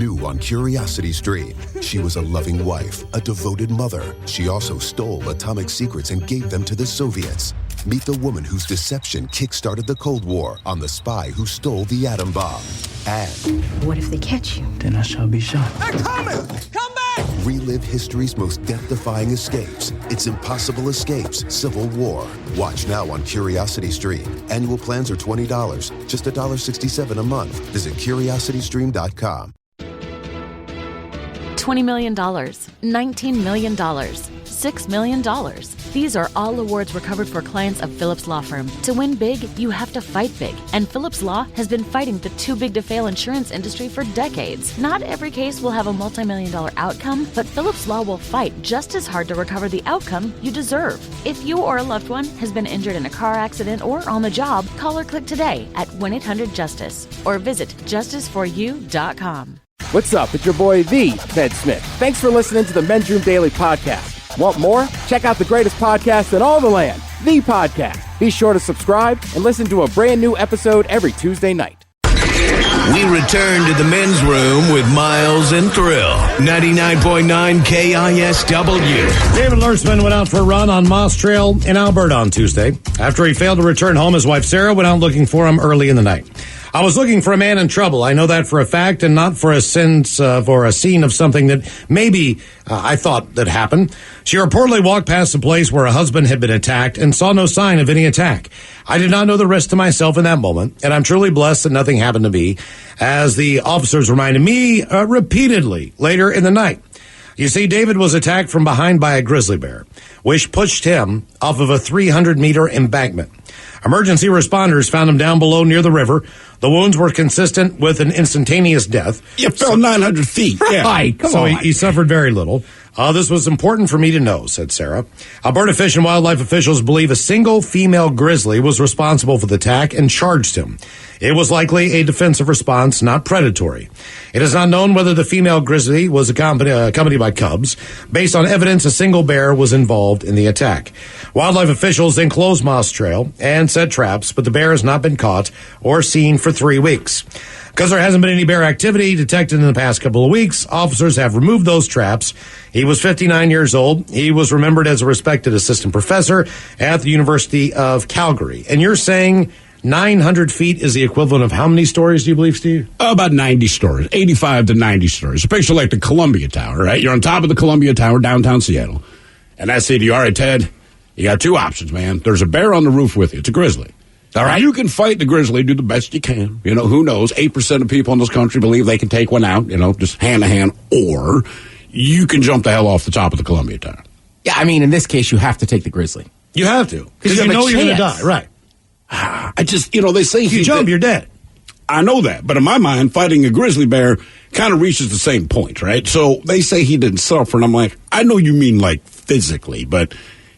New on Curiosity Stream. She was a loving wife, a devoted mother. She also stole atomic secrets and gave them to the Soviets. Meet the woman whose deception kick-started the Cold War on the spy who stole the atom bomb. And what if they catch you? Then I shall be shot. They're coming! Come back! relive history's most death-defying escapes. It's Impossible Escapes, Civil War. Watch now on Curiosity Stream. Annual plans are $20, just $1.67 a month. Visit curiositystream.com. $20 million, $19 million, $6 million. These are all awards recovered for clients of Phillips Law Firm. To win big, you have to fight big. And Phillips Law has been fighting the too-big-to-fail insurance industry for decades. Not every case will have a multi-million-dollar outcome, but Phillips Law will fight just as hard to recover the outcome you deserve. If you or a loved one has been injured in a car accident or on the job, call or click today at 1-800-JUSTICE or visit justiceforyou.com. What's up? It's your boy, The Ted Smith. Thanks for listening to the Men's Room Daily Podcast. Want more? Check out the greatest podcast in all the land, The Podcast. Be sure to subscribe and listen to a brand new episode every Tuesday night. We return to the Men's Room with Miles and Thrill. 99.9 KISW. David Lertzman went out for a run on Moss Trail in Alberta on Tuesday. After he failed to return home, his wife Sarah went out looking for him early in the night. I was looking for a man in trouble. I know that for a fact, and not for a sense for a scene of something that maybe I thought that happened. She reportedly walked past the place where her husband had been attacked and saw no sign of any attack. I did not know the rest to myself in that moment, and I'm truly blessed that nothing happened to me, as the officers reminded me repeatedly later in the night. You see, David was attacked from behind by a grizzly bear, which pushed him off of a 300-meter embankment. Emergency responders found him down below near the river. The wounds were consistent with an instantaneous death. You fell 900 feet. Yeah. Right. So he suffered very little. This was important for me to know, said Sarah. Alberta Fish and Wildlife officials believe a single female grizzly was responsible for the attack and charged him. It was likely a defensive response, not predatory. It is not known whether the female grizzly was accompanied by cubs. Based on evidence, a single bear was involved in the attack. Wildlife officials then closed Moss Trail and set traps, but the bear has not been caught or seen for 3 weeks. Because there hasn't been any bear activity detected in the past couple of weeks, officers have removed those traps. He was 59 years old. He was remembered as a respected assistant professor at the University of Calgary. And you're saying 900 feet is the equivalent of how many stories, do you believe, Steve? About 90 stories, 85 to 90 stories. A picture like the Columbia Tower, right? You're on top of the Columbia Tower, downtown Seattle. And I say to you, all right, Ted, you got two options, man. There's a bear on the roof with you. It's a grizzly. All right. You can fight the grizzly, do the best you can. You know, who knows? 8% of people in this country believe they can take one out, you know, just hand to hand. Or you can jump the hell off the top of the Columbia Tower. Yeah, I mean, in this case, you have to take the grizzly. You have to. Because you know you're going to die, right. I just, you know, they say... If you jump, you're dead. I know that. But in my mind, fighting a grizzly bear kind of reaches the same point, right? So they say he didn't suffer, and I'm like, I know you mean, like, physically, but...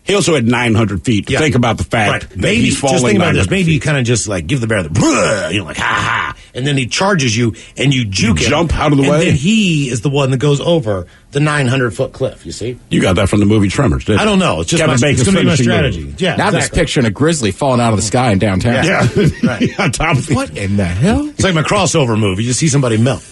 He also had 900 feet. Yeah. Think about the fact that maybe, he's falling. Just think about this. Maybe feet. You kind of just like give the bear the, you know, like ha ha, and then he charges you and you juke him, jump out of the way, and then he is the one that goes over the 900-foot cliff. You see? You got that from the movie Tremors, didn't you? I don't know. It's just it's going to be my strategy. Move. Yeah. Now I'm just picturing a grizzly falling out of the sky in downtown. Yeah. Right. On top of what in the hell? It's like my crossover movie. You just see somebody melt.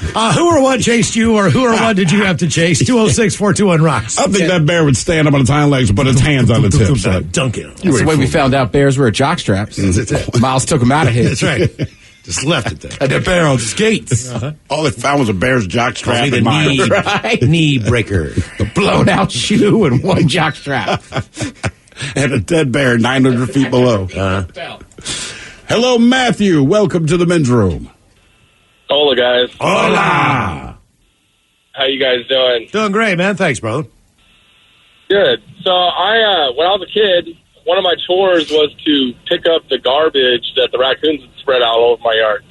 Who or what chased you, or who or what did you have to chase? 206-421-ROCKS. I think that bear would stand up on its hind legs and put its hands on the tips. Dunk it. That's the way we found out bears were jockstraps. Miles took them out of his. That's right. Just left it there. Had that bear on skates. All they found was a bear's jockstrap. The knee breaker. A blown out shoe and one jockstrap. And a dead bear 900 feet below. Hello, Matthew. Welcome to the Men's Room. Hola, guys. Hola. How you guys doing? Doing great, man. Thanks, brother. Good. So when I was a kid, one of my chores was to pick up the garbage that the raccoons had spread out all over my yard.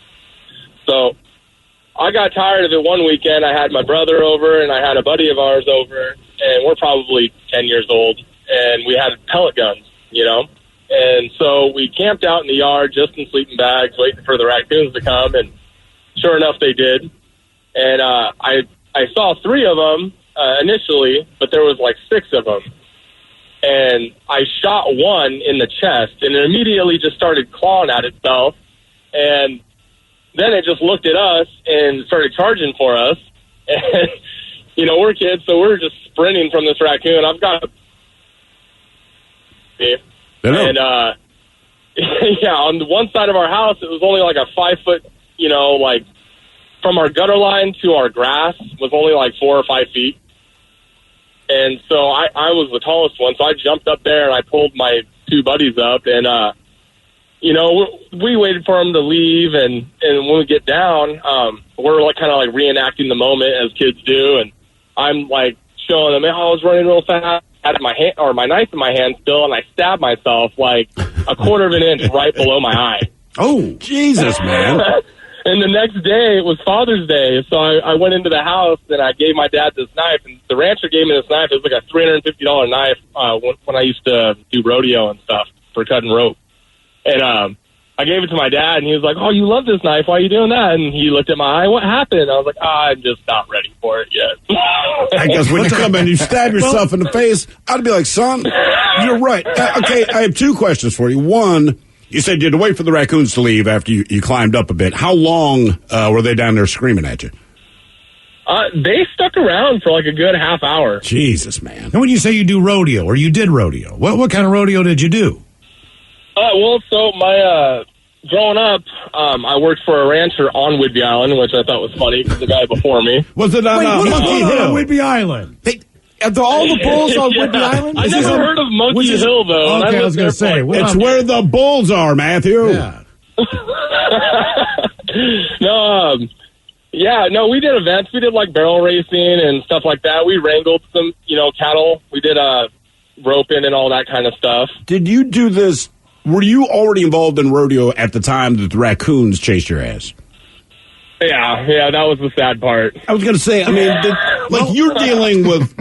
So I got tired of it one weekend. I had my brother over, and I had a buddy of ours over, and we're probably 10 years old, and we had pellet guns, you know? And so we camped out in the yard just in sleeping bags, waiting for the raccoons to come, and sure enough, they did. And I saw 3 of them initially, but there was like 6 of them. And I shot one in the chest, and it immediately just started clawing at itself. And then it just looked at us and started charging for us. And, you know, we're kids, so we're just sprinting from this raccoon. I've got and yeah, on the one side of our house, it was only like a 5 foot, you know, like from our gutter line to our grass was only like 4 or 5 feet. And so I was the tallest one, so I jumped up there and I pulled my 2 buddies up, and you know, we waited for them to leave, and when we get down, we're like kind of like reenacting the moment as kids do, and I'm like showing them how I was running real fast. I had my hand or my knife in my hand still, and I stabbed myself like a quarter of an inch right below my eye. Oh, Jesus, man. And the next day, it was Father's Day, so I went into the house, and I gave my dad this knife, and the rancher gave me this knife. It was like a $350 knife when I used to do rodeo and stuff for cutting rope. And I gave it to my dad, and he was like, "Oh, you love this knife. Why are you doing that?" And he looked at my eye. "What happened?" I was like, "I'm just not ready for it yet." I guess when you come in, you stab yourself in the face, I'd be like, "Son, you're right." Okay, I have 2 questions for you. One, you said you had to wait for the raccoons to leave after you climbed up a bit. How long were they down there screaming at you? They stuck around for like a good half hour. Jesus, man. And when you say you do rodeo, or you did rodeo, what kind of rodeo did you do? Well, so my growing up, I worked for a rancher on Whidbey Island, which I thought was funny because the guy before me. Was it on Monkey Hill? Whidbey Island. All the bulls on Whidbey Island? I never heard of Monkey Hill, though. Okay, I was going to say. It's where the bulls are, Matthew. Yeah. No, we did events. We did like barrel racing and stuff like that. We wrangled some, you know, cattle. We did roping and all that kind of stuff. Did you do this? Were you already involved in rodeo at the time that the raccoons chased your ass? Yeah, that was the sad part. I was going to say, I mean, you're dealing with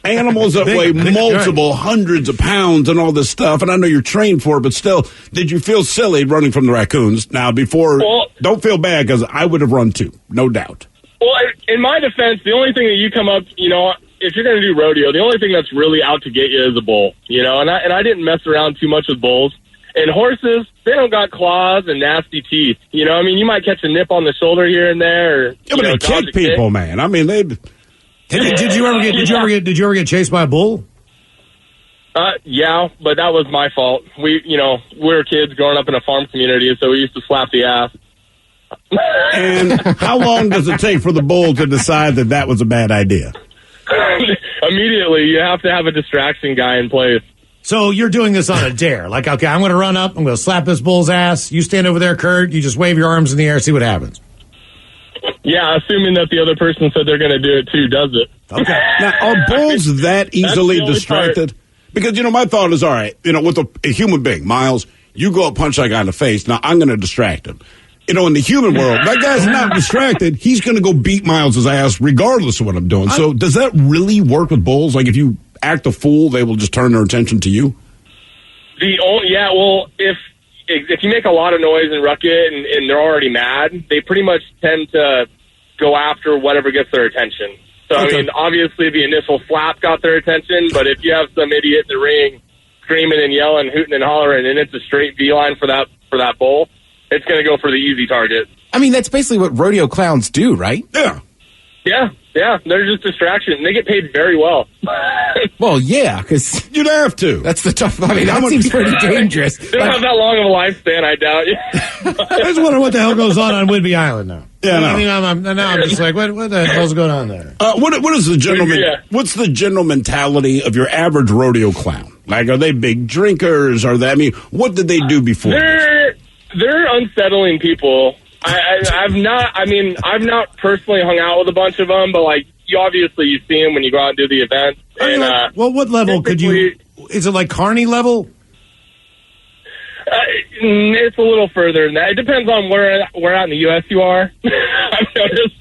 animals that weigh multiple hundreds of pounds and all this stuff, and I know you're trained for it, but still, did you feel silly running from the raccoons? Now, don't feel bad, because I would have run too, no doubt. Well, in my defense, the only thing that you come up, you know, if you're going to do rodeo, the only thing that's really out to get you is a bull, you know, and I didn't mess around too much with bulls. And horses, they don't got claws and nasty teeth. You know, I mean, you might catch a nip on the shoulder here and there. Or, yeah, but they kick people, man. I mean, they. Did you ever get chased by a bull? Yeah, but that was my fault. We were kids growing up in a farm community, so we used to slap the ass. And how long does it take for the bull to decide that was a bad idea? Immediately, you have to have a distraction guy in place. So you're doing this on a dare. Like, okay, I'm going to run up. I'm going to slap this bull's ass. You stand over there, Kurt. You just wave your arms in the air, see what happens. Yeah, assuming that the other person said they're going to do it too, does it? Okay. Now, are bulls that easily distracted? Part. Because, you know, my thought is, all right, you know, with a human being, Miles, you go up, punch that guy in the face. Now, I'm going to distract him. You know, in the human world, that guy's not distracted. He's going to go beat Miles' ass regardless of what I'm doing. So does that really work with bulls? Like, if you act a fool, they will just turn their attention to you? Well, if you make a lot of noise and ruckus and they're already mad, they pretty much tend to go after whatever gets their attention. So, okay. I mean, obviously the initial slap got their attention, but if you have some idiot in the ring screaming and yelling, hooting and hollering, and it's a straight V-line for that bull, it's going to go for the easy target. I mean, that's basically what rodeo clowns do, right? Yeah. Yeah, they're just distraction. They get paid very well. Well, yeah, because you'd have to. That's the tough. I mean, that seems pretty dangerous. They don't have that long of a lifespan, I doubt. I just wonder what the hell goes on Whidbey Island now. Yeah, no. I mean, I'm just like, what the hell's going on there? What is the general? What's the general mentality of your average rodeo clown? Like, are they big drinkers? Are they? I mean, what did they do before? They're unsettling people. I've not personally hung out with a bunch of them, but like you see them when you go out and do the event. And what level could you? Is it like carny level? It's a little further than that. It depends on where out in the U.S. you are. I've noticed.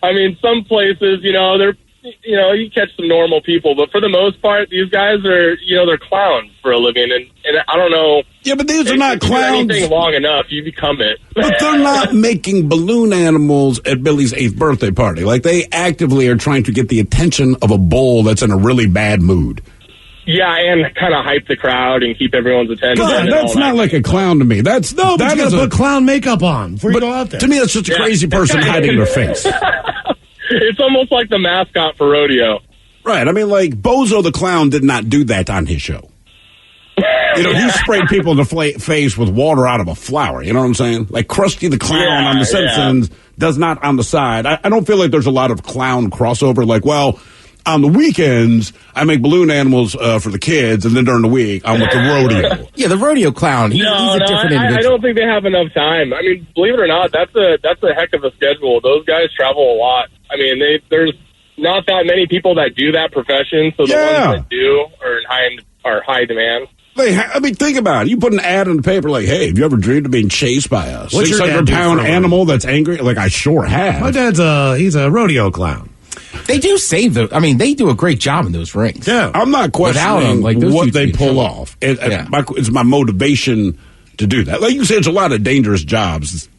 I mean, some places, they're. You catch some normal people, but for the most part, these guys are, they're clowns for a living, and I don't know. Yeah, but these are not clowns. If you do anything long enough, you become it. But they're not making balloon animals at Billy's 8th birthday party. Like, they actively are trying to get the attention of a bull that's in a really bad mood. Yeah, and kind of hype the crowd and keep everyone's attention. That's not like a clown to me. But you got to put clown makeup on before you go out there. To me, that's just a crazy person hiding their face. It's almost like the mascot for rodeo. Right. I mean, like, Bozo the Clown did not do that on his show. He sprayed people in the face with water out of a flower. You know what I'm saying? Like Krusty the Clown on The Simpsons does not on the side. I don't feel like there's a lot of clown crossover. Like, well, on the weekends, I make balloon animals for the kids, and then during the week, I'm with the rodeo. Yeah, the rodeo clown. He's a different individual. I don't think they have enough time. I mean, believe it or not, that's a heck of a schedule. Those guys travel a lot. I mean, there's not that many people that do that profession, so the ones that do are high demand. Think about it. You put an ad in the paper like, hey, have you ever dreamed of being chased by a 600-pound animal that's angry? Like, I sure have. My dad's he's a rodeo clown. They do save they do a great job in those rings. Yeah. I'm not questioning what they pull off. It's my motivation to do that. Like you say, it's a lot of dangerous jobs.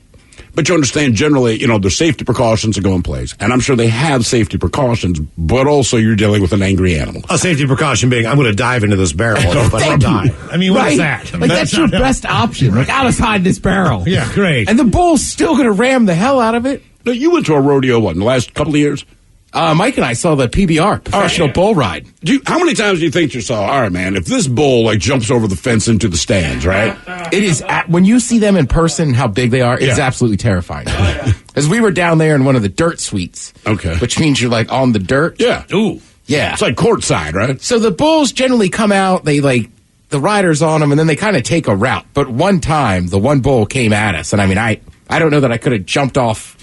But you understand, generally, there's safety precautions that go in place. And I'm sure they have safety precautions, but also you're dealing with an angry animal. A safety precaution being, I'm going to dive into this barrel if I don't die. I mean, what is that? Like, that's your best option. Like, I'll just hide this barrel. Yeah, great. And the bull's still going to ram the hell out of it. Now, you went to a rodeo, in the last couple of years? Mike and I saw the PBR, professional bull ride. How many times do you think you saw, all right, man, if this bull, jumps over the fence into the stands, right? It is, when you see them in person, how big they are, it's absolutely terrifying. Because we were down there in one of the dirt suites. Okay. Which means you're, on the dirt. Yeah. Ooh. Yeah. It's like courtside, right? So the bulls generally come out, they, the riders on them, and then they kind of take a route. But one time, the one bull came at us, and I don't know that I could have jumped off,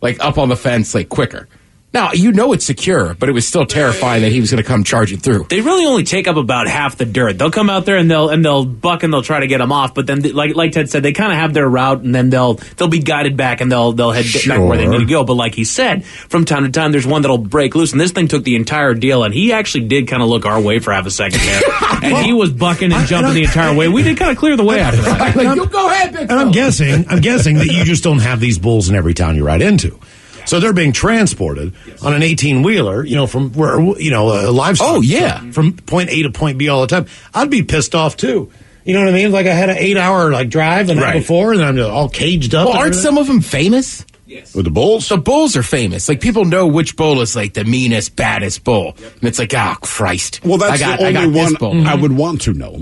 up on the fence, quicker. Now, it's secure, but it was still terrifying that he was going to come charging through. They really only take up about half the dirt. They'll come out there and they'll buck and they'll try to get them off. But then, like Ted said, they kind of have their route, and then they'll be guided back and they'll head back where they need to go. But like he said, from time to time, there's one that'll break loose, and this thing took the entire deal. And he actually did kind of look our way for half a second there, and he was bucking and jumping the entire way. We did kind of clear the way after that. You go ahead, big and I'm guessing that you just don't have these bulls in every town you ride into. So they're being transported on an 18-wheeler, from where, livestock. Oh, yeah. From point A to point B all the time. I'd be pissed off, too. You know what I mean? Like, I had an 8-hour, drive the night before, and I'm all caged up. Well, aren't some of them famous? Yes. With the bulls? The bulls are famous. People know which bull is, the meanest, baddest bull. Yep. And it's Christ. Well, that's the only one I would want to know.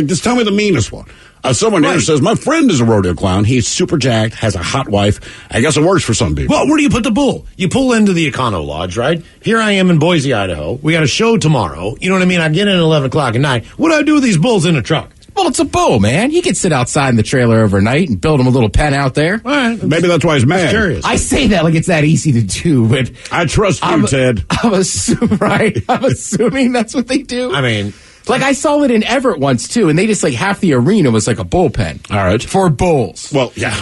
Just tell me the meanest one. Someone here says, my friend is a rodeo clown. He's super jacked, has a hot wife. I guess it works for some people. Well, where do you put the bull? You pull into the Econo Lodge, right? Here I am in Boise, Idaho. We got a show tomorrow. You know what I mean? I get in at 11 o'clock at night. What do I do with these bulls in a truck? Well, it's a bull, man. He can sit outside in the trailer overnight and build him a little pen out there. All right. Maybe that's why he's mad. Curious. I say that like it's that easy to do, but I trust you, Ted. I'm assuming that's what they do. I mean, I saw it in Everett once too, and they just half the arena was like a bullpen. All right, for bulls. Well, yeah.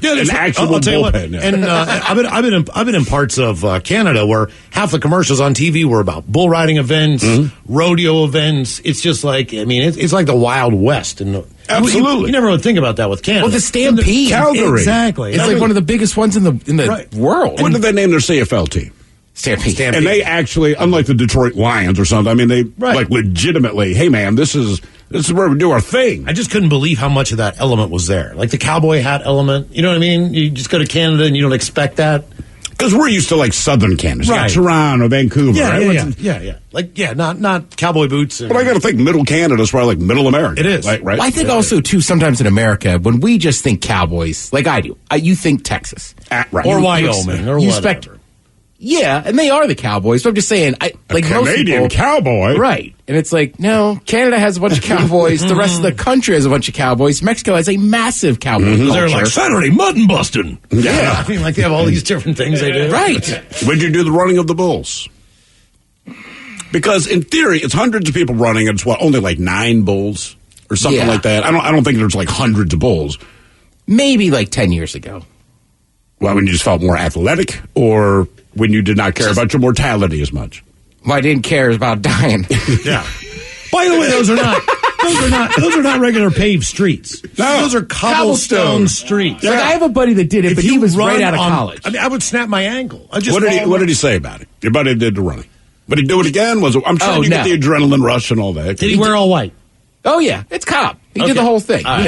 An actual bullpen. Yeah. And I've been in parts of Canada where half the commercials on TV were about bull riding events, rodeo events. It's just it's like the Wild West. Absolutely, you never would think about that with Canada. Well, the Stampede, Calgary, exactly. It's one of the biggest ones in the world. What did they name their CFL team? Stampede. And they actually, unlike the Detroit Lions or something, they legitimately, hey man, this is where we do our thing. I just couldn't believe how much of that element was there. Like the cowboy hat element. You know what I mean? You just go to Canada and you don't expect that. Because we're used to Southern Canada, right? Toronto, Vancouver, right? Yeah. Not cowboy boots. But I got to think Middle Canada is probably Middle America. It is, right? Well, I think also too sometimes in America when we just think cowboys, like I do, you think Texas, right? Or Wyoming, or whatever. Yeah, and they are the Cowboys. But I'm just saying, a Canadian cowboy, right? And it's no, Canada has a bunch of cowboys. The rest of the country has a bunch of cowboys. Mexico has a massive cowboy culture. They're Saturday mutton busting. Yeah, I mean, they have all these different things they do. Right? When'd you do the running of the bulls? Because in theory, it's hundreds of people running, and it's only 9 bulls or something like that. I don't think there's hundreds of bulls. Maybe 10 years ago. Well, when you just felt more athletic, or when you did not care about your mortality as much? Well, I didn't care about dying. Yeah. By the way, those are not regular paved streets. No, those are cobblestone streets. Yeah. I have a buddy that did it, but he was right out of college. I would snap my ankle. What did he say about it? Your buddy did the running. Would he do it again? I'm sure you get the adrenaline rush and all that. Did he wear all white? Oh, yeah. It's cop. He did the whole thing. You know him.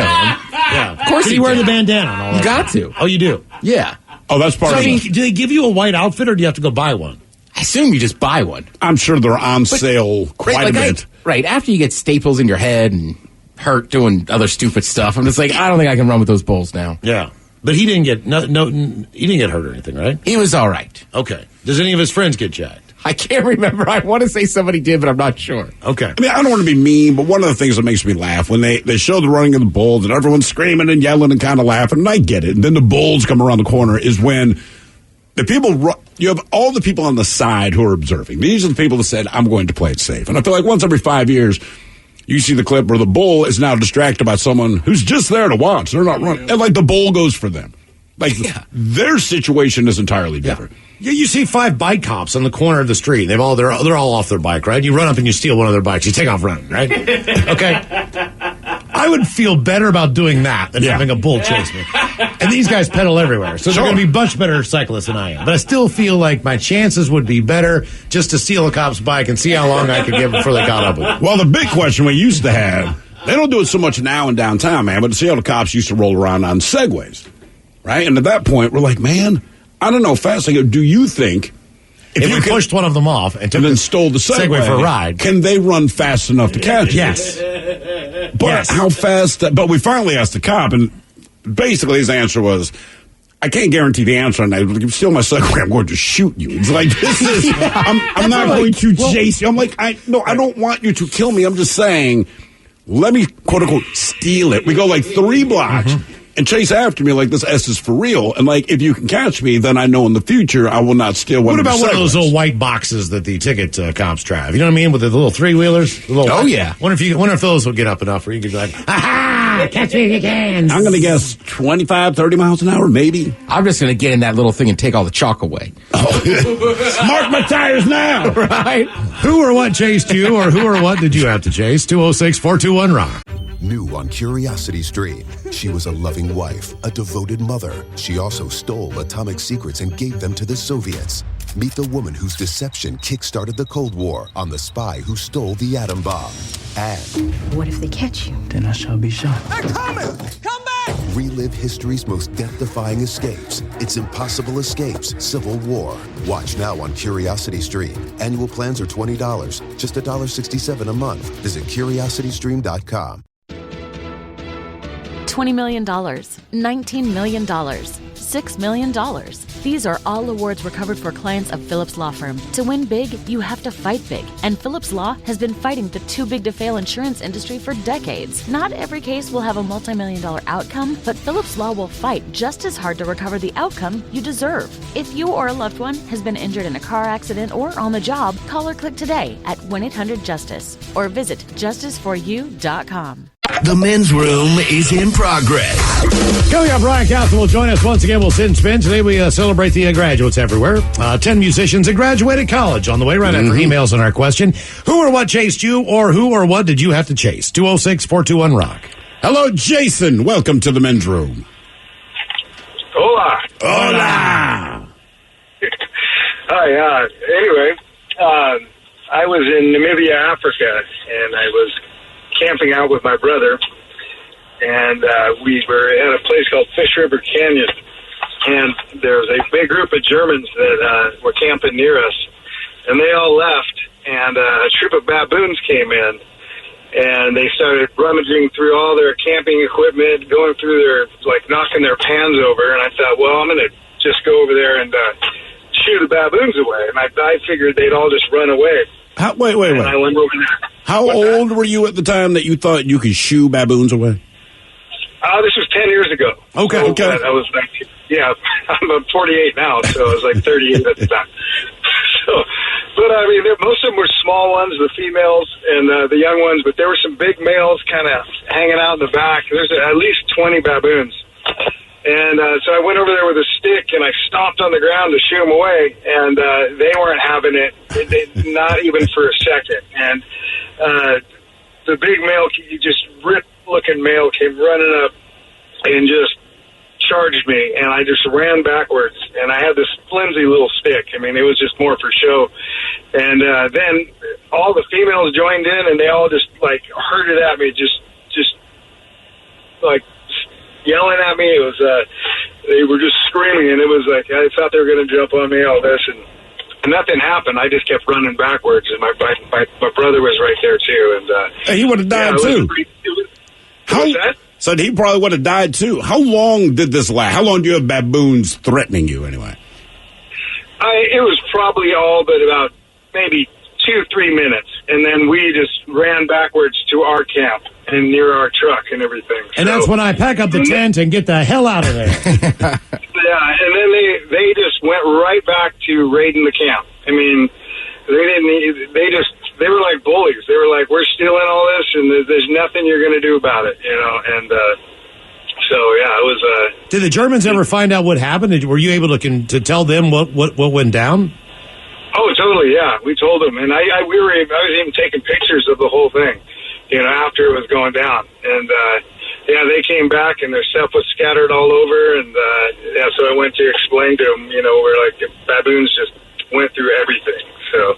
Yeah. Of course did he wear the bandana and all that? You got to. Oh, you do? Yeah. Oh, that's part of it. Do they give you a white outfit, or do you have to go buy one? I assume you just buy one. I'm sure they're on sale quite a bit. Right. After you get staples in your head and hurt doing other stupid stuff, I'm just like, I don't think I can run with those bulls now. Yeah. But he didn't get he didn't get hurt or anything, right? He was all right. Okay. Does any of his friends get jacked? I can't remember. I want to say somebody did, but I'm not sure. Okay. I mean, I don't want to be mean, but one of the things that makes me laugh when they show the running of the bulls and everyone's screaming and yelling and kind of laughing, and I get it. And then the bulls come around the corner is when the people you have all the people on the side who are observing. These are the people that said, I'm going to play it safe. And I feel like once every 5 years, you see the clip where the bull is now distracted by someone who's just there to watch. They're not running. And, like, the bull goes for them. Like, their situation is entirely different. Yeah, you see 5 bike cops on the corner of the street. They're all off their bike, right? You run up and you steal one of their bikes. You take off running, right? Okay. I would feel better about doing that than having a bull chase me. And these guys pedal everywhere, so they're going to be much better cyclists than I am. But I still feel like my chances would be better just to steal a cop's bike and see how long I could give before they caught up with me. Well, the big question we used to have, they don't do it so much now in downtown, man, but the Seattle cops used to roll around on Segways, right? And at that point, we're like, man, I don't know, fast. I go, do you think if you pushed one of them off and then stole the Segway for a ride, can they run fast enough to catch you? Yes. But how fast? But we finally asked the cop, and basically his answer was, I can't guarantee the answer on that. If you steal my Segway, I'm going to shoot you. It's like, this is, I'm not going to chase you. I'm like, I don't want you to kill me. I'm just saying, let me, quote unquote, steal it. We go like 3 blocks. And chase after me like this S is for real. And like, if you can catch me, then I know in the future I will not steal one. What about of one of those little white boxes that the ticket cops drive? You know what I mean? With the little 3-wheelers? Yeah. Wonder if those will get up enough where you could be like, ha! Catch me if you can. I'm going to guess 25, 30 miles an hour, maybe. I'm just going to get in that little thing and take all the chalk away. Mark my tires now. Right? Who or what chased you, or who or what did you have to chase? 206-421-ROCK. New on Curiosity Stream, she was a loving wife, a devoted mother. She also stole atomic secrets and gave them to the Soviets. Meet the woman whose deception kick-started the Cold War on the spy who stole the atom bomb. And what if they catch you? Then I shall be shot. They're coming! Come back! relive history's most death-defying escapes. It's Impossible Escapes, Civil War. Watch now on Curiosity Stream. Annual plans are $20, just $1.67 a month. Visit curiositystream.com. $20 million, $19 million, $6 million. These are all awards recovered for clients of Phillips Law Firm. To win big, you have to fight big. And Phillips Law has been fighting the too-big-to-fail insurance industry for decades. Not every case will have a multi-million-dollar outcome, but Phillips Law will fight just as hard to recover the outcome you deserve. If you or a loved one has been injured in a car accident or on the job, call or click today at 1-800-JUSTICE or visit justiceforyou.com. The men's room is in progress. Coming up, Ryan Castle will join us once again. We'll sit and spin. Today we celebrate the graduates everywhere. 10 musicians that graduated college on the way right after emails on our question. Who or what chased you, or who or what did you have to chase? 206-421-ROCK. Hello, Jason. Welcome to the men's room. Hola. Hola. Hi. Anyway, I was in Namibia, Africa, and I was camping out with my brother, and we were at a place called Fish River Canyon, and there was a big group of Germans that were camping near us, and they all left, and a troop of baboons came in, and they started rummaging through all their camping equipment, going through their, like, knocking their pans over, and I thought, well, I'm going to just go over there and shoo the baboons away, and I figured they'd all just run away. Wait. And I went over there. How old were you at the time that you thought you could shoo baboons away? This was 10 years ago. Okay. I was like, I'm 48 now, so I was like 38 at the time. But I mean, most of them were small ones, the females and the young ones, but there were some big males kind of hanging out in the back. There's at least 20 baboons. And so I went over there with a stick, and I stomped on the ground to shoo them away, and they weren't having it, not even for a second. And the big male, just ripped-looking male, came running up and just charged me, and I just ran backwards. And I had this flimsy little stick. I mean, it was just more for show. And then all the females joined in, and they all just like herded at me, just like yelling at me. It was they were just screaming, and it was like I thought they were going to jump on me, all this, and nothing happened. I just kept running backwards, and my brother was right there too, and he would have died too. What's that? So he probably would have died too. How long did this last? How long do you have baboons threatening you anyway? It was probably all but about maybe 2-3 minutes, and then we just ran backwards to our camp and near our truck and everything. And that's when I pack up the tent and get the hell out of there. Yeah, and then they just went right back to raiding the camp. I mean, they were like bullies. They were like, we're stealing all this, and there's nothing you're going to do about it, you know, and so, yeah, it was... Did the Germans ever find out what happened? Were you able to tell them what went down? Oh, totally, yeah. We told them, and I was even taking pictures of the whole thing, you know, after it was going down. And, yeah, they came back, and their stuff was scattered all over, and, yeah, so I went to explain to them, you know, where, like, the baboons just went through everything, so...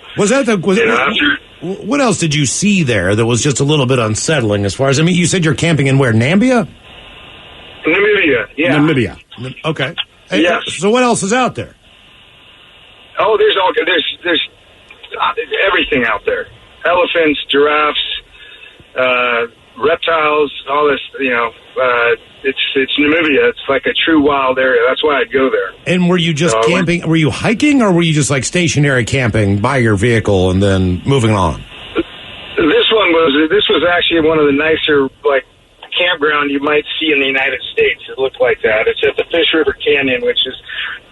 What else did you see there that was just a little bit unsettling as far as... I mean, you said you're camping in where, Namibia? Namibia, yeah. Namibia. Okay. Yes. So what else is out there? Oh, there's everything out there. Elephants, giraffes, reptiles, all this, you know. It's Namibia. It's like a true wild area. That's why I'd go there. And were you just camping? Were you hiking, or were you just like stationary camping by your vehicle and then moving on? This was actually one of the nicer, like, campground you might see in the United States. It looked like that. It's at the Fish River Canyon, which is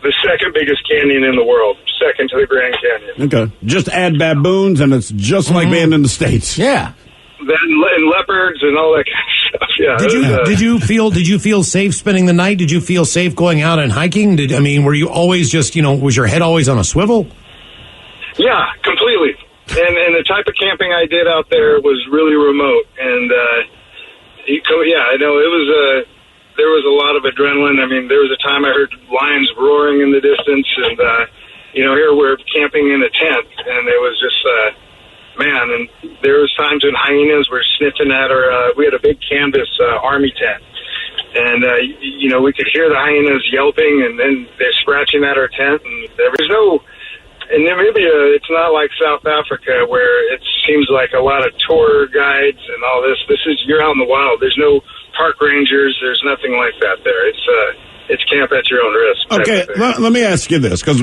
the second biggest canyon in the world, second to the Grand Canyon. Okay. Just add baboons, and it's just like being in the States. Yeah. And leopards and all that kind of stuff. Yeah. Did you feel safe spending the night? Did you feel safe going out and hiking? Were you always just, you know, was your head always on a swivel? Yeah, completely. And the type of camping I did out there was really remote, and yeah, I know it was there was a lot of adrenaline. I mean, there was a time I heard lions roaring in the distance, and you know, here we're camping in a tent, and it was just man. And there was times when hyenas were sniffing at our. We had a big canvas army tent, and you know, we could hear the hyenas yelping, and then they're scratching at our tent, and there was no. In Namibia, it's not like South Africa where it seems like a lot of tour guides and all this. You're out in the wild. There's no park rangers. There's nothing like that there. It's camp at your own risk. Okay, let me ask you this, because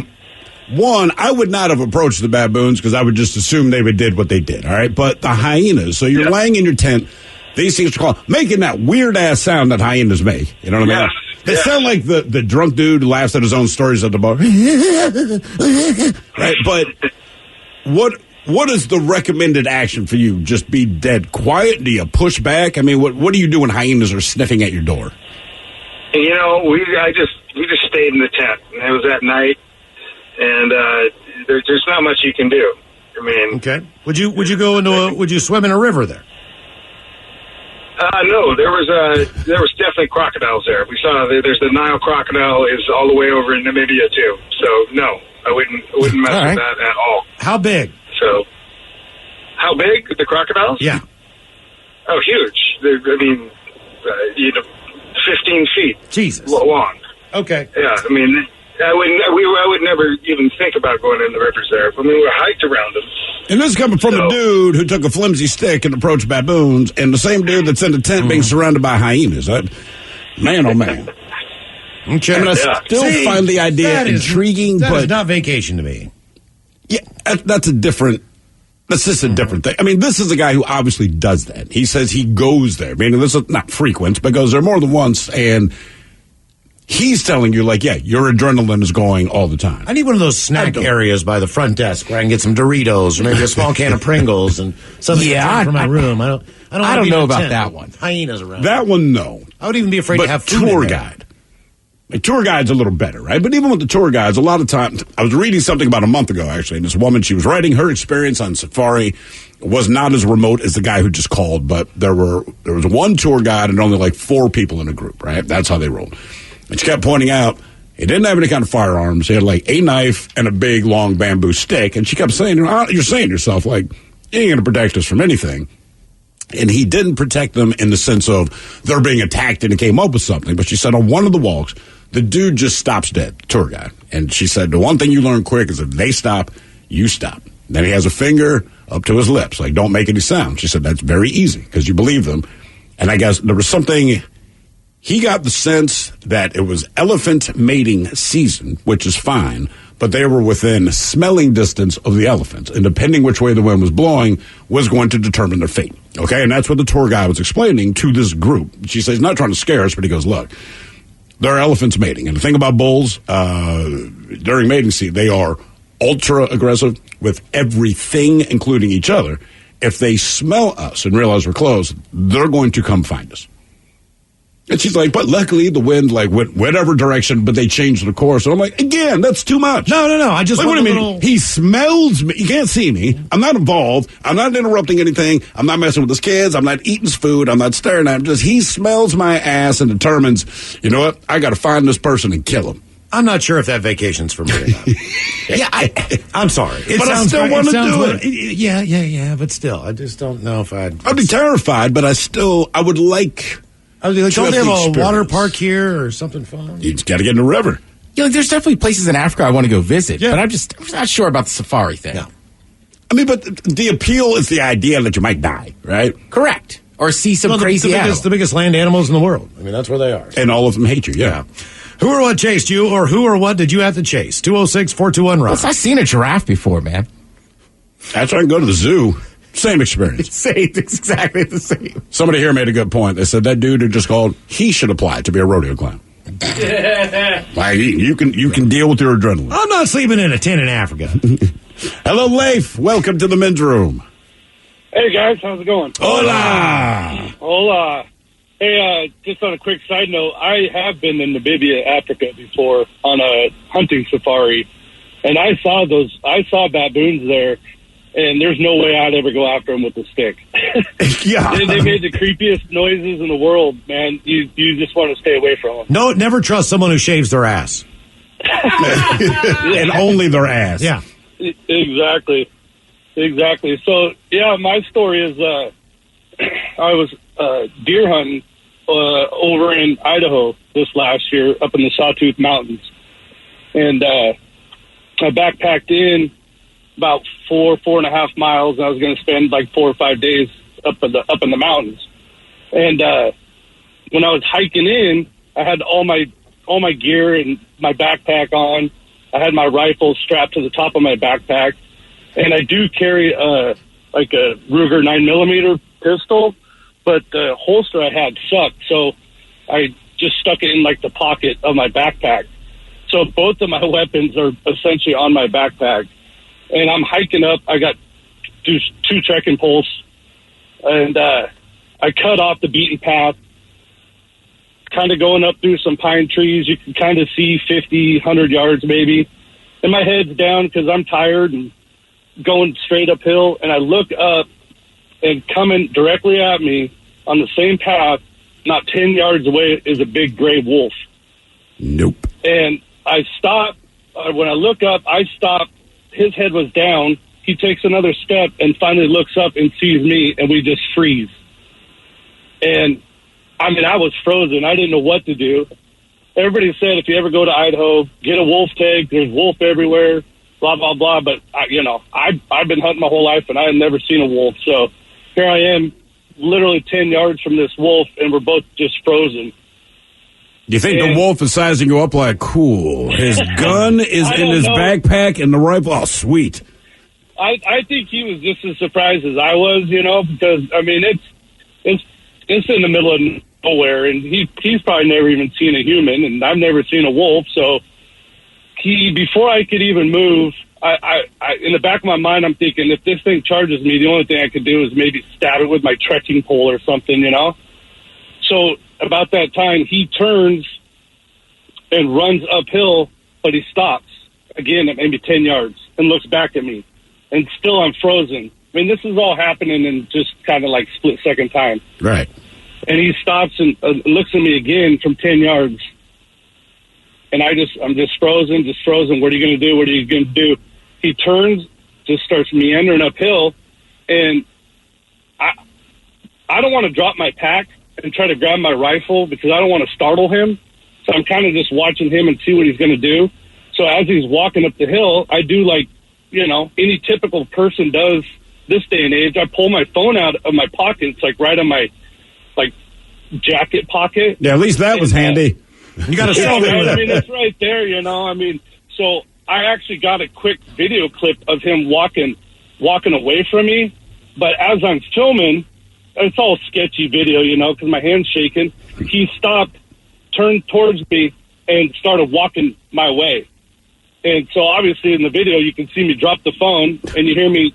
one, I would not have approached the baboons because I would just assume they would did what they did, all right? But the hyenas, so you're laying in your tent, these things are called, making that weird-ass sound that hyenas make. You know what I mean? They sound like the drunk dude who laughs at his own stories at the bar. Right? But what is the recommended action for you? Just be dead quiet? Do you push back? I mean, what do you do when hyenas are sniffing at your door? You know, we just stayed in the tent. And it was at night, and there's not much you can do. I mean, okay. Would you swim in a river there? No, there was definitely crocodiles there. We saw there's the Nile crocodile is all the way over in Namibia too. So no, I wouldn't mess with that at all. How big? So, how big the crocodiles? Yeah. Oh, huge. I mean, 15 feet. Jesus. Long. Okay. Yeah, I mean, I would never even think about going in the rivers there. I mean, we hiked around them. And this is coming from a dude who took a flimsy stick and approached baboons, and the same dude that's in the tent being surrounded by hyenas. Man, oh man. Okay. I mean, I still find the idea intriguing, but it's not vacation to me. Yeah, that's just a different thing. I mean, this is a guy who obviously does that. He says he goes there. Meaning this is not frequent, but goes there more than once, and he's telling you, like, yeah, your adrenaline is going all the time. I need one of those snack areas by the front desk where I can get some Doritos or maybe a small can of Pringles and something for my room. I don't know about that one. Hyenas around. That one, no. I would even be afraid to have food tour guide. A tour guide's a little better, right? But even with the tour guides, a lot of times, I was reading something about a month ago, actually, and this woman, she was writing her experience on safari. It was not as remote as the guy who just called, but there was one tour guide and only like 4 people in a group, right? That's how they rolled. And she kept pointing out, He didn't have any kind of firearms. He had like a knife and a big, long bamboo stick. And she kept saying, you're saying to yourself, like, you ain't going to protect us from anything. And he didn't protect them in the sense of they're being attacked and he came up with something. But she said on one of the walks, the dude just stops dead, the tour guide. And she said, the one thing you learn quick is if they stop, you stop. Then he has a finger up to his lips, like, don't make any sound. She said, that's very easy because you believe them. And I guess there was something, he got the sense that it was elephant mating season, which is fine, but they were within smelling distance of the elephants. And depending which way the wind was blowing was going to determine their fate. Okay, and that's what the tour guide was explaining to this group. She says, he's not trying to scare us, but he goes, look, there are elephants mating. And the thing about bulls, during mating season, they are ultra aggressive with everything, including each other. If they smell us and realize we're close, they're going to come find us. And she's like, but luckily the wind like went whatever direction, but they changed the course. And I'm like, again, that's too much. No. I just like, want what do you mean? He smells me. You can't see me. I'm not involved. I'm not interrupting anything. I'm not messing with his kids. I'm not eating his food. I'm not staring at him. Just he smells my ass and determines, you know what? I got to find this person and kill him. I'm not sure if that vacation's for me or not. Yeah, I'm sorry. But I still want to do it. Yeah, but still, I just don't know if I'd be terrified, but I would like... I was like, don't they have a water park here or something fun? You just got to get in the river. There's definitely places in Africa I want to go visit, but I'm not sure about the safari thing. No. I mean, but the appeal is the idea that you might die, right? Correct. Or see some crazy animal. The biggest land animals in the world. I mean, that's where they are. And all of them hate you, yeah. Who or what chased you, or who or what did you have to chase? 206-421-ROCK. I've seen a giraffe before, man. That's why I can go to the zoo. Same experience. It's exactly the same. Somebody here made a good point. They said that dude who just called, he should apply to be a rodeo clown. Like, you can deal with your adrenaline. I'm not sleeping in a tent in Africa. Hello, Leif. Welcome to the men's room. Hey, guys. How's it going? Hola. Hola. Hey, just on a quick side note, I have been in Namibia, Africa before on a hunting safari, and I saw baboons there. And there's no way I'd ever go after them with a stick. Yeah. They made the creepiest noises in the world, man. You just want to stay away from them. No, never trust someone who shaves their ass. And only their ass. Yeah. Exactly. So, yeah, my story is I was deer hunting over in Idaho this last year up in the Sawtooth Mountains. And I backpacked in about 4.5 miles. I was going to spend like 4 or 5 days up in the mountains. And when I was hiking in, I had all my gear and my backpack on. I had my rifle strapped to the top of my backpack, and I do carry like a Ruger 9mm pistol, but the holster I had sucked, so I just stuck it in like the pocket of my backpack. So both of my weapons are essentially on my backpack. And I'm hiking up. I got two trekking poles, and I cut off the beaten path, kind of going up through some pine trees. You can kind of see 50, 100 yards maybe. And my head's down because I'm tired and going straight uphill. And I look up, and coming directly at me on the same path, not 10 yards away, is a big gray wolf. Nope. And I stop. When I look up, I stop. His head was down. He takes another step and finally looks up and sees me, and we just freeze. And, I mean, I was frozen. I didn't know what to do. Everybody said if you ever go to Idaho, get a wolf tag. There's wolf everywhere, blah, blah, blah. But, I've been hunting my whole life, and I have never seen a wolf. So here I am, literally 10 yards from this wolf, and we're both just frozen. You think the wolf is sizing you up like, cool, his gun is in his backpack and the rifle? Oh, sweet. I think he was just as surprised as I was, because, I mean, it's in the middle of nowhere, and he's probably never even seen a human, and I've never seen a wolf, so before I could even move, I in the back of my mind, I'm thinking, if this thing charges me, the only thing I could do is maybe stab it with my trekking pole or something, So about that time, he turns and runs uphill, but he stops again at maybe 10 yards and looks back at me. And still I'm frozen. I mean, this is all happening in just kind of like split-second time. Right. And he stops and looks at me again from 10 yards. And I'm just frozen. What are you going to do? What are you going to do? He turns, just starts meandering uphill, and I don't want to drop my pack and try to grab my rifle because I don't want to startle him. So I'm kind of just watching him and see what he's going to do. So as he's walking up the hill, I do like, any typical person does this day and age. I pull my phone out of my pocket. It's like right on my jacket pocket. Yeah, at least that was handy. You got a selfie with it. I mean, it's right there, so I actually got a quick video clip of him walking away from me. But as I'm filming, it's all sketchy video, because my hand's shaking. He stopped, turned towards me, and started walking my way. And so obviously in the video, you can see me drop the phone, and you hear me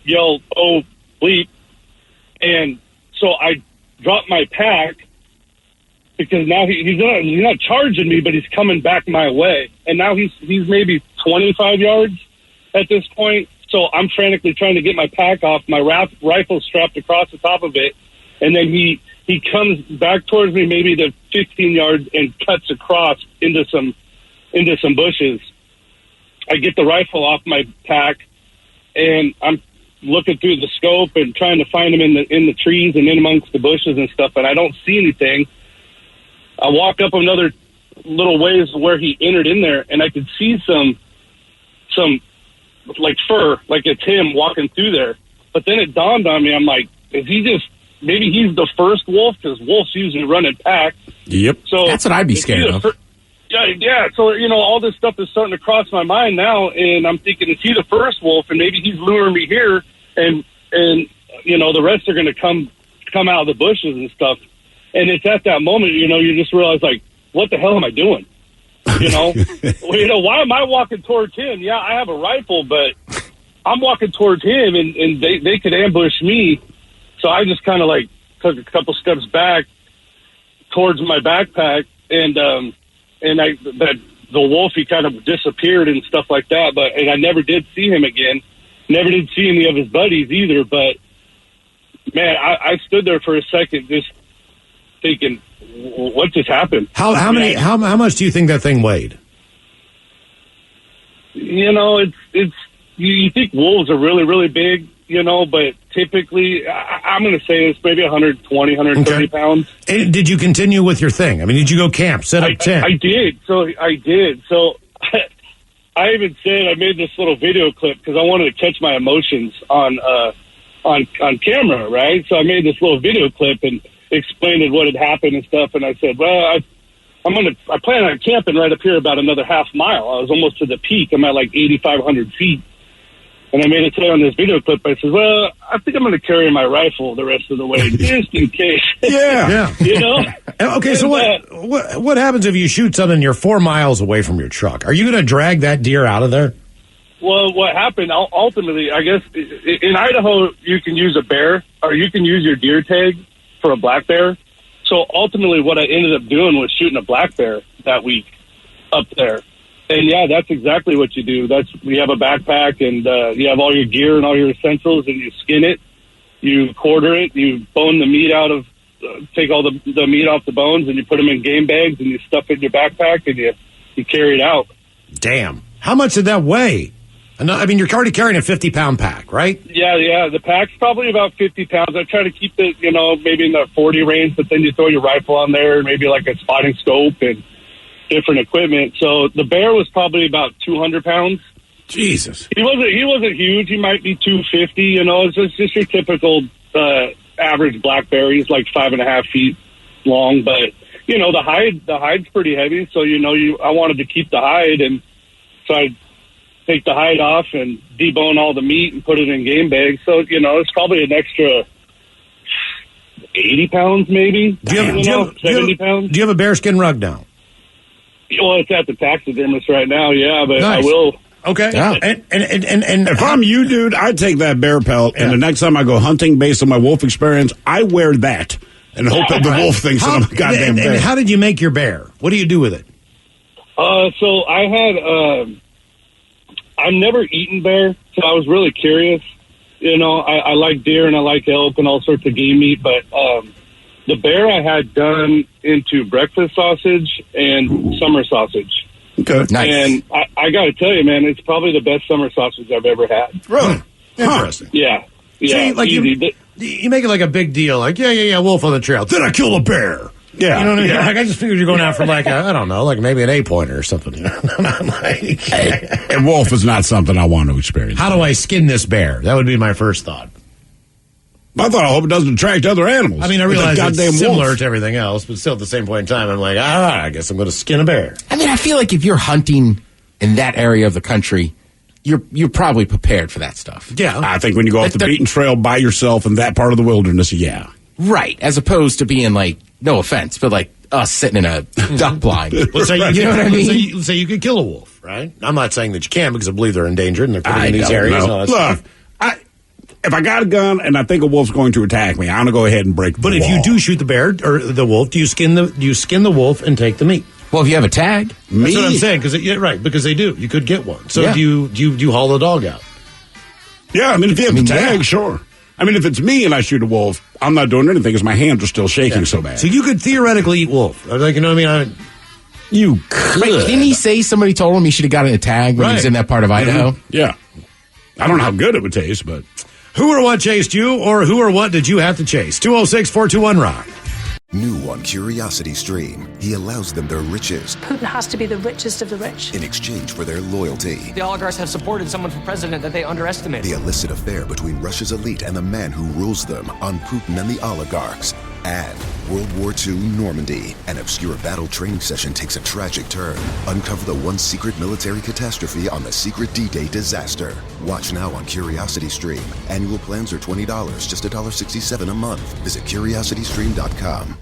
yell, "Oh, bleep." And so I dropped my pack because now he's not charging me, but he's coming back my way. And now he's maybe 25 yards at this point. So I'm frantically trying to get my pack off, my rifle strapped across the top of it. And then he comes back towards me maybe to 15 yards and cuts across into some bushes. I get the rifle off my pack, and I'm looking through the scope and trying to find him in the trees and in amongst the bushes and stuff, and I don't see anything. I walk up another little ways where he entered in there, and I could see some fur, like it's him walking through there. But then it dawned on me, I'm like, maybe he's the first wolf, because wolves usually run in packs. Yep. So that's what I'd be scared of. Yeah. So, all this stuff is starting to cross my mind now, and I'm thinking, is he the first wolf? And maybe he's luring me here, and the rest are going to come out of the bushes and stuff. And it's at that moment, you just realize, what the hell am I doing? Why am I walking towards him? Yeah, I have a rifle, but I'm walking towards him, and they could ambush me. So I just kind of took a couple steps back towards my backpack, and the wolf, he kind of disappeared and stuff like that. And I never did see him again. Never did see any of his buddies either. But man, I stood there for a second, just thinking, what just happened? How much do you think that thing weighed? It's you think wolves are really, really big, but typically, I'm going to say it's maybe 120, 130 pounds. And did you continue with your thing? I mean, did you go camp, set up tent? I did. So I even said I made this little video clip because I wanted to catch my emotions on camera, right? So I made this little video clip and explained what had happened and stuff. And I said, well, I plan on camping right up here about another half mile. I was almost to the peak. I'm at 8,500 feet. And I made it say on this video clip, I said, well, I think I'm going to carry my rifle the rest of the way, just in case. Yeah. Okay, so and, what happens if you shoot something and you're 4 miles away from your truck? Are you going to drag that deer out of there? Well, what happened, ultimately, I guess, in Idaho, you can use a bear, or you can use your deer tag for a black bear. So ultimately, what I ended up doing was shooting a black bear that week up there. And yeah, that's exactly what you do. We have a backpack, and you have all your gear and all your essentials, and you skin it, you quarter it, you bone the meat out of, take all the meat off the bones, and you put them in game bags, and you stuff it in your backpack, and you carry it out. Damn. How much did that weigh? I mean, you're already carrying a 50-pound pack, right? Yeah. The pack's probably about 50 pounds. I try to keep it, maybe in the 40 range, but then you throw your rifle on there, maybe like a spotting scope and different equipment. So the bear was probably about 200 pounds. Jesus. He wasn't huge. He might be 250. It's just your typical average black bear. He's 5.5 feet long, but the hide's pretty heavy. So I wanted to keep the hide, and so I take the hide off and debone all the meat and put it in game bags. So it's probably an extra 80 pounds, maymaybe. 70 pounds. Do you have a bearskin rug now? Well, it's at the taxidermist right now, yeah, but nice. I will. Okay. Yeah. And if I'm you, dude, I'd take that bear pelt, and the next time I go hunting, based on my wolf experience, I wear that and hope that the wolf thinks that I'm a goddamn bear. And how did you make your bear? What do you do with it? So I had, I've never eaten bear, so I was really curious. I like deer and I like elk and all sorts of game meat, but the bear I had done into breakfast sausage and summer sausage. Okay. Nice. And I got to tell you, man, it's probably the best summer sausage I've ever had. Really? Interesting. Yeah. See, like easy. you make it like a big deal, like wolf on the trail. Then I kill a bear. Yeah. You know what I mean? Like I just figured you're going out for like I don't know, like maybe an 8-pointer or something. And wolf is not something I want to experience. How do I skin this bear? That would be my first thought. I thought I hope it doesn't attract other animals. I mean, I realize goddamn it's similar wolf. to everything else, but still at the same point in time, I'm like, I guess I'm going to skin a bear. I mean, I feel like if you're hunting in that area of the country, you're probably prepared for that stuff. Yeah. I think when you go off the beaten trail by yourself in that part of the wilderness, yeah. Right. As opposed to being like, no offense, but like us sitting in a duck blind. Let's say you know what I mean? Let's say you could kill a wolf, right? I'm not saying that you can because I believe they're endangered and they're putting in these areas. And all that Look, stuff. if I got a gun and I think a wolf's going to attack me, I'm going to go ahead and break the But if wall. you do shoot the bear or the wolf, do you skin the wolf and take the meat? Well, if you have a tag. That's what I'm saying, because they do. You could get one. So Yeah. do you haul the dog out? Yeah, I mean, if you have the tag, sure. I mean, if it's me and I shoot a wolf, I'm not doing anything because my hands are still shaking so bad. So you could theoretically eat wolf. Like, you know what I mean? You could. Wait, didn't he say somebody told him he should have gotten a tag when he was in that part of Idaho? Yeah. I don't know how good it would taste, but... Who or what chased you, or who or what did you have to chase? 206-421-ROCK. New on Curiosity Stream, he allows them their riches Putin has to be the richest of the rich. in exchange for their loyalty. The oligarchs have supported someone for president that they underestimate. The illicit affair between Russia's elite and the man who rules them on Putin and the oligarchs. And World War II Normandy. An obscure battle training session takes a tragic turn. Uncover the one secret military catastrophe on the secret D-Day disaster. Watch now on Curiosity Stream. Annual plans are $20, just $1.67 a month. Visit CuriosityStream.com.